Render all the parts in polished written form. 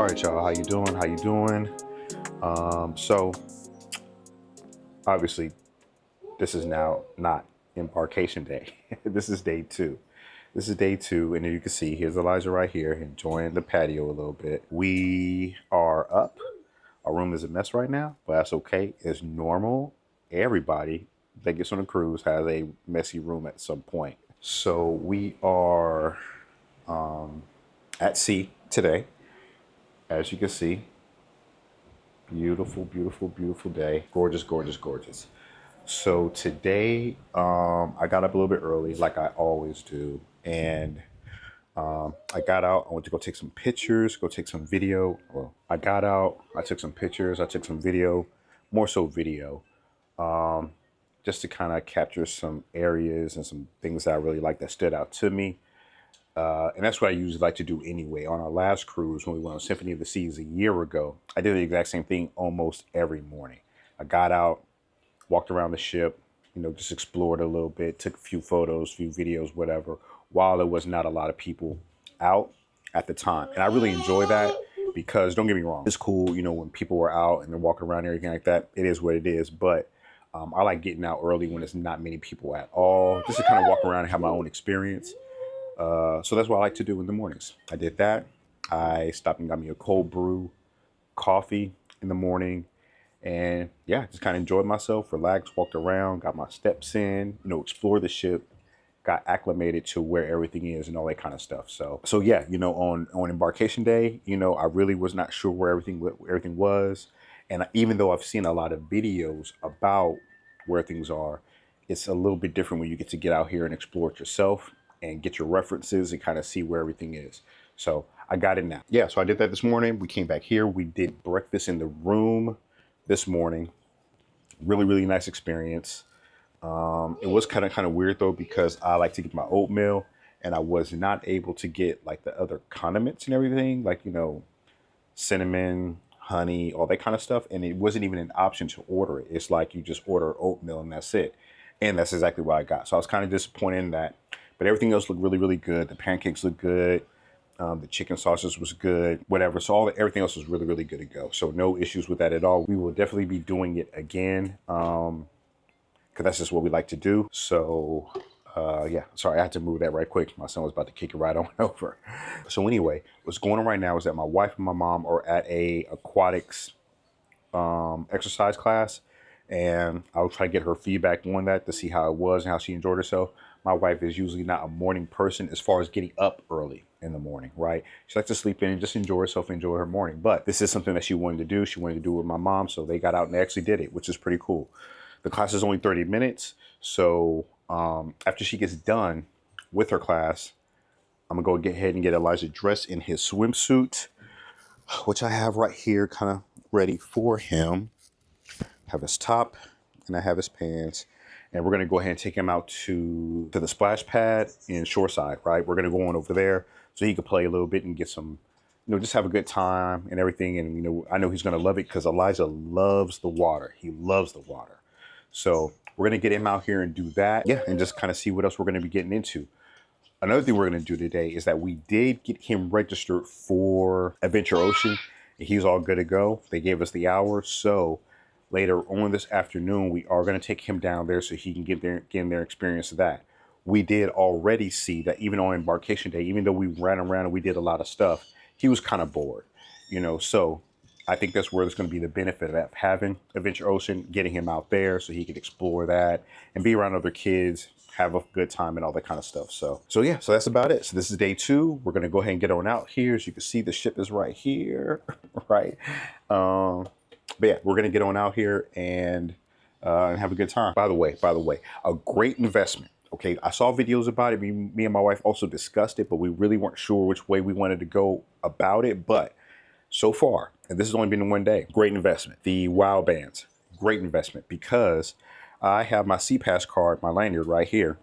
All right, y'all, how you doing? How you doing? So obviously this is now not embarkation day. This is day two. This is day two, and you can see here's Elijah right here enjoying the patio a little bit. We are up. Our room is a mess right now, but that's okay. It's normal. Everybody that gets on a cruise has a messy room at some point. So we are at sea today, as you can see. Beautiful, beautiful, beautiful day. Gorgeous, gorgeous, gorgeous. So today, I got up a little bit early, like I always do, and I got out. I went to go take some pictures, go take some video. Well, I got out. I took some pictures. I took some video, more so video, just to kind of capture some areas and some things that I really like that stood out to me. And that's what I usually like to do anyway. On our last cruise, when we went on Symphony of the Seas a year ago, I did the exact same thing almost every morning. I got out, walked around the ship, just explored a little bit, took a few photos, few videos, whatever, while there was not a lot of people out at the time. And I really enjoy that because, don't get me wrong, it's cool, when people are out and they're walking around and everything like that. It is what it is. But I like getting out early when there's not many people at all, just to kind of walk around and have my own experience. So that's what I like to do in the mornings. I did that. I stopped and got me a cold brew coffee in the morning. And yeah, just kind of enjoyed myself, relaxed, walked around, got my steps in, explored the ship, got acclimated to where everything is and all that kind of stuff. So yeah, on embarkation day, I really was not sure where everything was. And even though I've seen a lot of videos about where things are, it's a little bit different when you get to get out here and explore it yourself and get your references and kind of see where everything is. So I got it now. Yeah, so I did that this morning. We came back here. We did breakfast in the room this morning. Really, really nice experience. It was kind of weird though, because I like to get my oatmeal and I was not able to get like the other condiments and everything, like, cinnamon, honey, all that kind of stuff. And it wasn't even an option to order it. It's like you just order oatmeal and that's it. And that's exactly what I got. So I was kind of disappointed in that. But everything else looked really, really good. The pancakes looked good. The chicken sausage was good, whatever. So everything else was really, really good to go. So no issues with that at all. We will definitely be doing it again because that's just what we like to do. So yeah, sorry, I had to move that right quick. My son was about to kick it right on over. So anyway, what's going on right now is that my wife and my mom are at a aquatics exercise class. And I'll try to get her feedback on that to see how it was and how she enjoyed herself. My wife is usually not a morning person as far as getting up early in the morning, right? She likes to sleep in and just enjoy herself, enjoy her morning. But this is something that she wanted to do. She wanted to do it with my mom. So they got out and they actually did it, which is pretty cool. The class is only 30 minutes. So after she gets done with her class, I'm going to go ahead and get Elijah dressed in his swimsuit, which I have right here kind of ready for him. Have his top and I have his pants. And we're going to go ahead and take him out to the splash pad in Shoreside, right? We're going to go on over there so he can play a little bit and get some, just have a good time and everything. And, I know he's going to love it because Elijah loves the water. He loves the water. So we're going to get him out here and do that. Yeah. And just kind of see what else we're going to be getting into. Another thing we're going to do today is that we did get him registered for Adventure Ocean. And he's all good to go. They gave us the hour. So later on this afternoon, we are going to take him down there so he can get in there experience that. We did already see that even on embarkation day, even though we ran around and we did a lot of stuff, he was kind of bored, so I think that's where there's going to be the benefit of having Adventure Ocean, getting him out there so he can explore that and be around other kids, have a good time and all that kind of stuff. So yeah, so that's about it. So this is day two. We're going to go ahead and get on out here. As you can see, the ship is right here, right? But yeah, we're going to get on out here and have a good time. By the way, a great investment. Okay, I saw videos about it. Me and my wife also discussed it, but we really weren't sure which way we wanted to go about it. But so far, and this has only been one day, great investment. The WOW bands, great investment because I have my SeaPass card, my lanyard right here.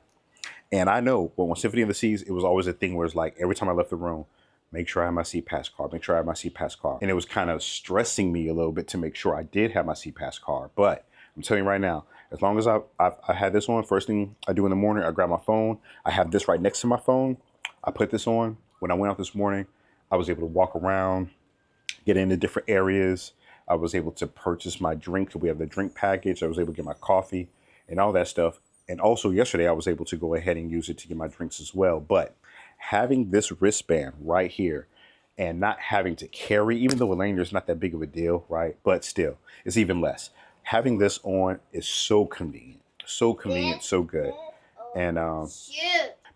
And I know when Symphony of the Seas, it was always a thing where it's like every time I left the room, make sure I have my SeaPass card, make sure I have my SeaPass card. And it was kind of stressing me a little bit to make sure I did have my SeaPass card. But I'm telling you right now, as long as I had this on, first thing I do in the morning, I grab my phone. I have this right next to my phone. I put this on. When I went out this morning, I was able to walk around, get into different areas. I was able to purchase my drink. We have the drink package. I was able to get my coffee and all that stuff. And also yesterday, I was able to go ahead and use it to get my drinks as well. But having this wristband right here and not having to carry, even though a lanyard is not that big of a deal, right? But still, it's even less. Having this on is so convenient, so good. And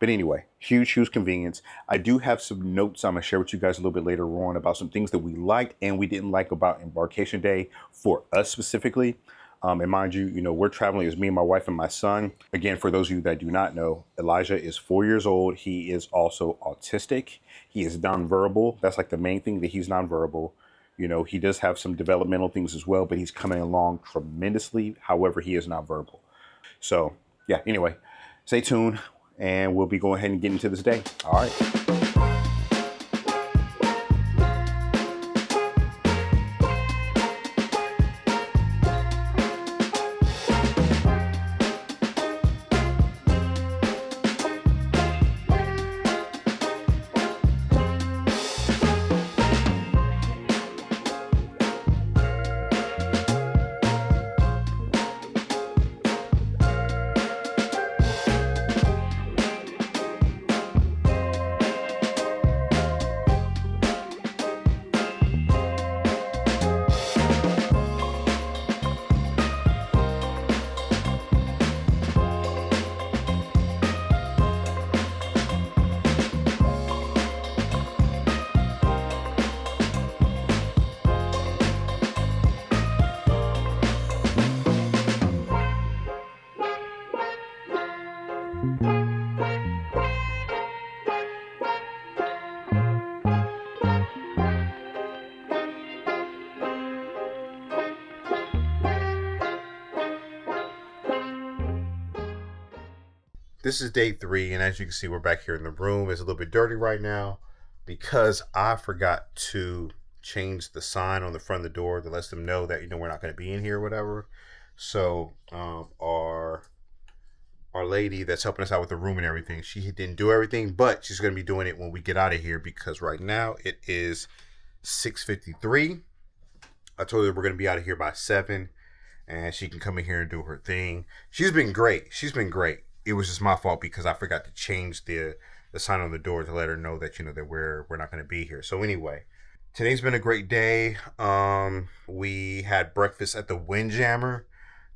but anyway, huge convenience. I do have some notes I'm gonna share with you guys a little bit later on about some things that we liked and we didn't like about Embarkation Day for us specifically. And mind you, we're traveling as me and my wife and my son. Again, for those of you that do not know, Elijah is 4 years old. He is also autistic. He is nonverbal. That's like the main thing, that he's nonverbal. He does have some developmental things as well, but he's coming along tremendously. However, he is nonverbal. So yeah, anyway, stay tuned and we'll be going ahead and getting into this day. All right. This is day 3, and as you can see, we're back here in the room. It's a little bit dirty right now because I forgot to change the sign on the front of the door that lets them know that we're not going to be in here or whatever. So our lady that's helping us out with the room and everything, she didn't do everything, but she's going to be doing it when we get out of here because right now it is 6:53. I told her we're going to be out of here by 7, and she can come in here and do her thing. She's been great. It was just my fault because I forgot to change the sign on the door to let her know that that we're not going to be here. So anyway, today's been a great day. We had breakfast at the Windjammer.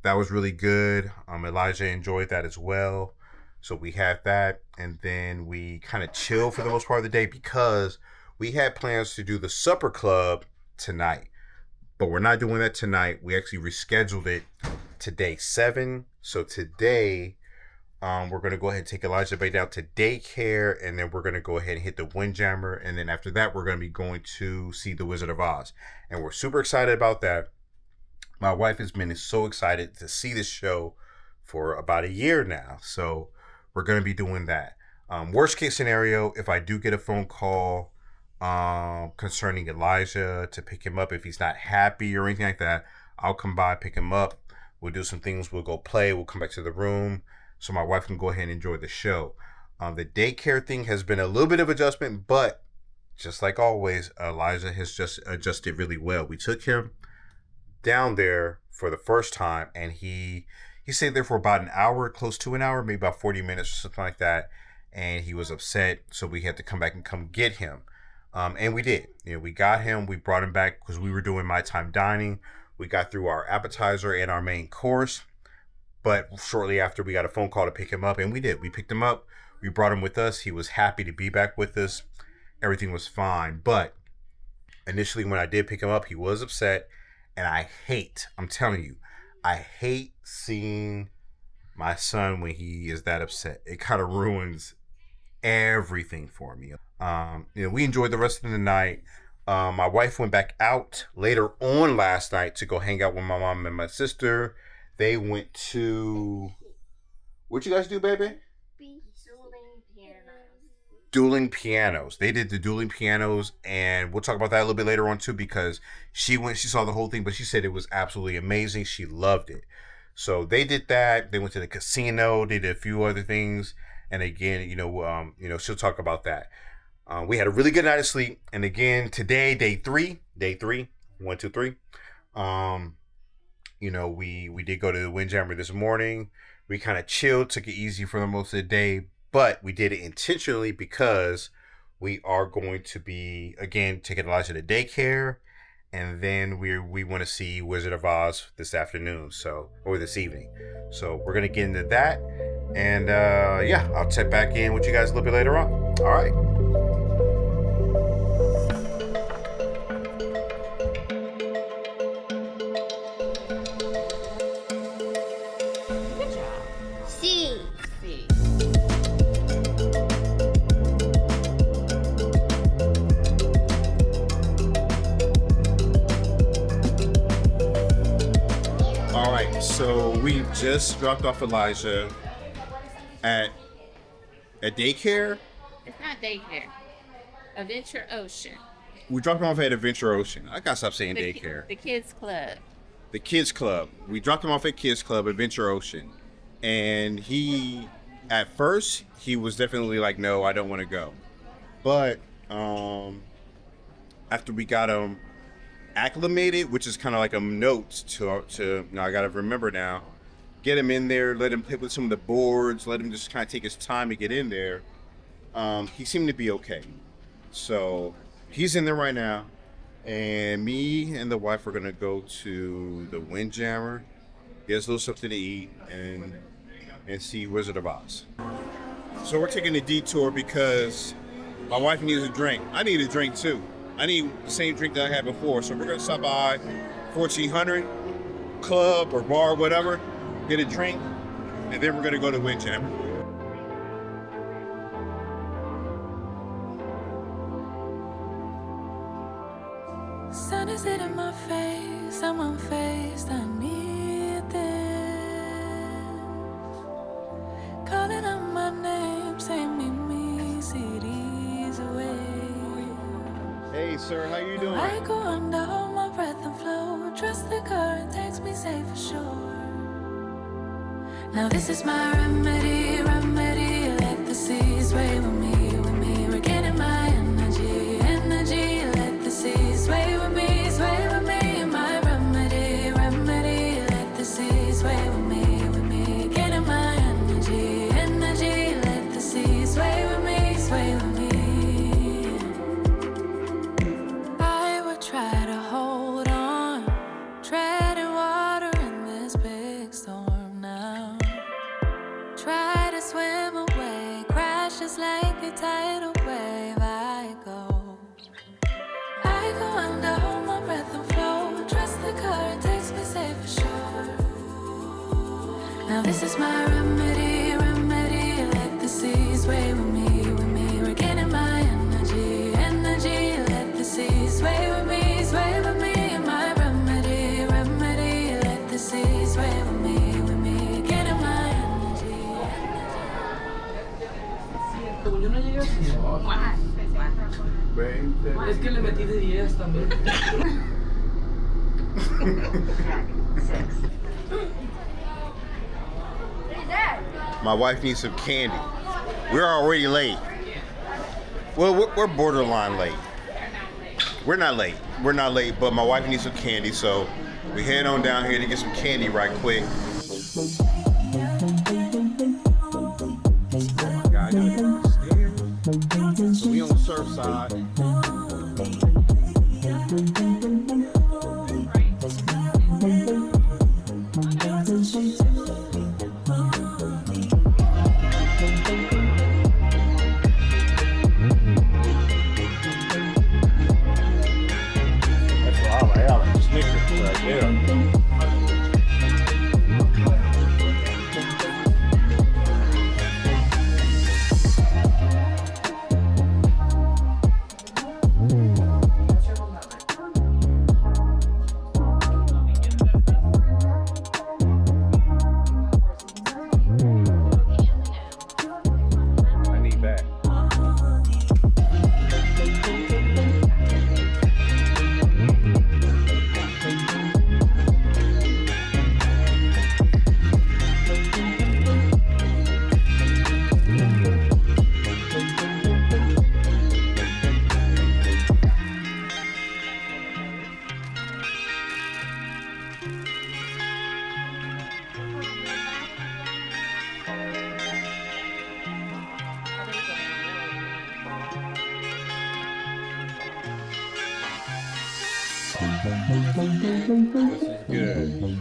That was really good. Elijah enjoyed that as well. So we had that, and then we kind of chilled for the most part of the day because we had plans to do the supper club tonight. But we're not doing that tonight. We actually rescheduled it to day 7. So today, we're going to go ahead and take Elijah Bay down to daycare, and then we're going to go ahead and hit the Windjammer, and then after that, we're going to be going to see The Wizard of Oz. And we're super excited about that. My wife has been so excited to see this show for about a year now. So we're going to be doing that. Worst case scenario, if I do get a phone call concerning Elijah to pick him up, if he's not happy or anything like that, I'll come by, pick him up. We'll do some things. We'll go play. We'll come back to the room so my wife can go ahead and enjoy the show. The daycare thing has been a little bit of adjustment, but just like always, Elijah has just adjusted really well. We took him down there for the first time, and he stayed there for about an hour, close to an hour, maybe about 40 minutes or something like that, and he was upset, so we had to come back and come get him. And we did. We got him. We brought him back because we were doing my time dining. We got through our appetizer and our main course. But shortly after, we got a phone call to pick him up, and we did. We picked him up. We brought him with us. He was happy to be back with us. Everything was fine. But initially, when I did pick him up, he was upset. And I'm telling you, I hate seeing my son when he is that upset. It kind of ruins everything for me. We enjoyed the rest of the night. My wife went back out later on last night to go hang out with my mom and my sister. They went to... What'd you guys do, baby? Dueling pianos. They did the dueling pianos, and we'll talk about that a little bit later on too, because she saw the whole thing, but she said it was absolutely amazing. She loved it. So they did that. They went to the casino. They did a few other things, and again, she'll talk about that. We had a really good night of sleep. And again, today, day three, 1, 2, 3. You know, we did go to the Windjammer this morning. We kind of chilled, took it easy for the most of the day, but we did it intentionally because we are going to be, again, taking Elijah to daycare, and then we want to see Wizard of Oz this afternoon, or this evening. So we're going to get into that, and yeah, I'll check back in with you guys a little bit later on. All right. So we just dropped off Elijah at daycare. It's not daycare. Adventure Ocean. We dropped him off at Adventure Ocean. I gotta stop saying daycare. The kids club. The kids club. We dropped him off at Kids Club, Adventure Ocean, and at first he was definitely like, no, I don't want to go. But after we got him acclimated, which is kind of like a note to now I gotta remember now, get him in there, let him play with some of the boards, let him just kind of take his time to get in there. He seemed to be okay, so he's in there right now, and me and the wife are gonna go to the Windjammer, get us a little something to eat, and see Wizard of Oz. So we're taking a detour because my wife needs a drink. I need a drink too. I need the same drink that I had before. So we're going to stop by 1400 club or bar, whatever, get a drink, and then we're going to go to Windjammer. Sun is hitting my face, I'm unfazed, I need this. Calling out my name, say meet me, cities away. Hey, sir, how you doing? I go under, hold my breath and flow. Trust the current takes me safe for sure. Now this is my remedy. Let the seas sway with me. We're getting my energy. Let the seas sway with me. My remedy. Let the seas sway with me. Getting my energy. Let the seas sway with me. Try to hold on, treading water in this big storm now. Try to swim away, crash just like a tidal wave. I go under, hold my breath and flow. Trust the current takes me safe for sure. Now this is my remedy. Let the seas sway with me. We're getting my energy. Let the seas sway with me. My remedy. Let the seas sway with me. Getting my energy. Como yo no llegué así. Es que le metí de 10 también. My wife needs some candy. We're already late. Well, we're borderline late. We're not late, but my wife needs some candy, so we head on down here to get some candy right quick. So we on the surf side. That's what I like. I like Snickers right there. This is good.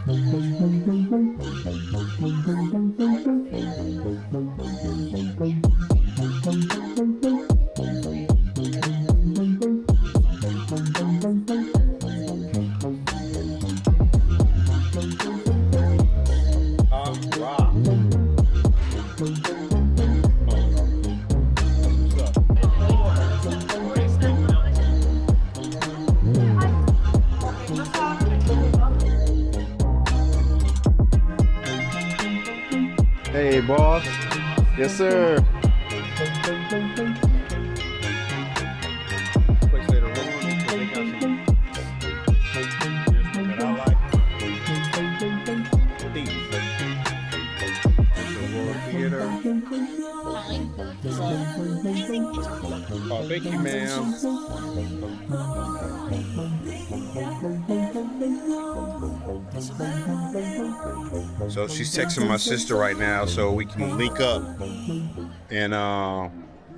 Rock. Hey, boss. Yes, sir. Place later on, so they got some that I like. These. The World Theater. Oh, thank you, ma'am. So she's texting my sister right now so we can link up and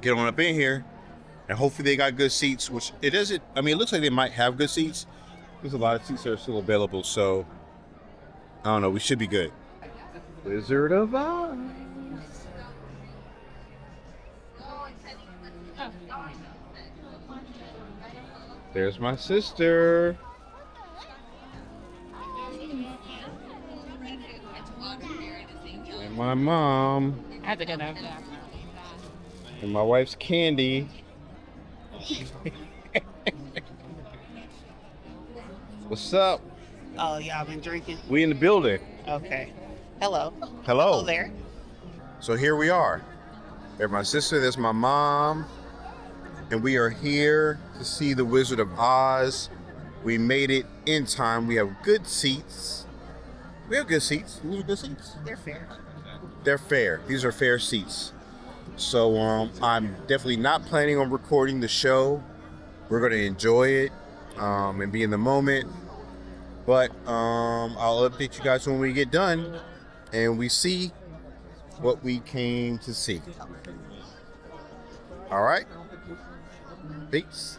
get on up in here. And hopefully they got good seats, which it isn't. I mean, it looks like they might have good seats. There's a lot of seats that are still available, so I don't know. We should be good. Wizard of Oz. There's my sister. And my mom. I have to go down. And my wife's Candy. What's up? Oh, y'all been drinking? We in the building. Okay. Hello. Hello. Hello there. So here we are. There's my sister, there's my mom. And we are here to see the Wizard of Oz. We made it in time. We have good seats. We have good seats. These are good seats. They're fair. They're fair. These are fair seats. So I'm definitely not planning on recording the show. We're going to enjoy it and be in the moment. But I'll update you guys when we get done and we see what we came to see. All right. Peace.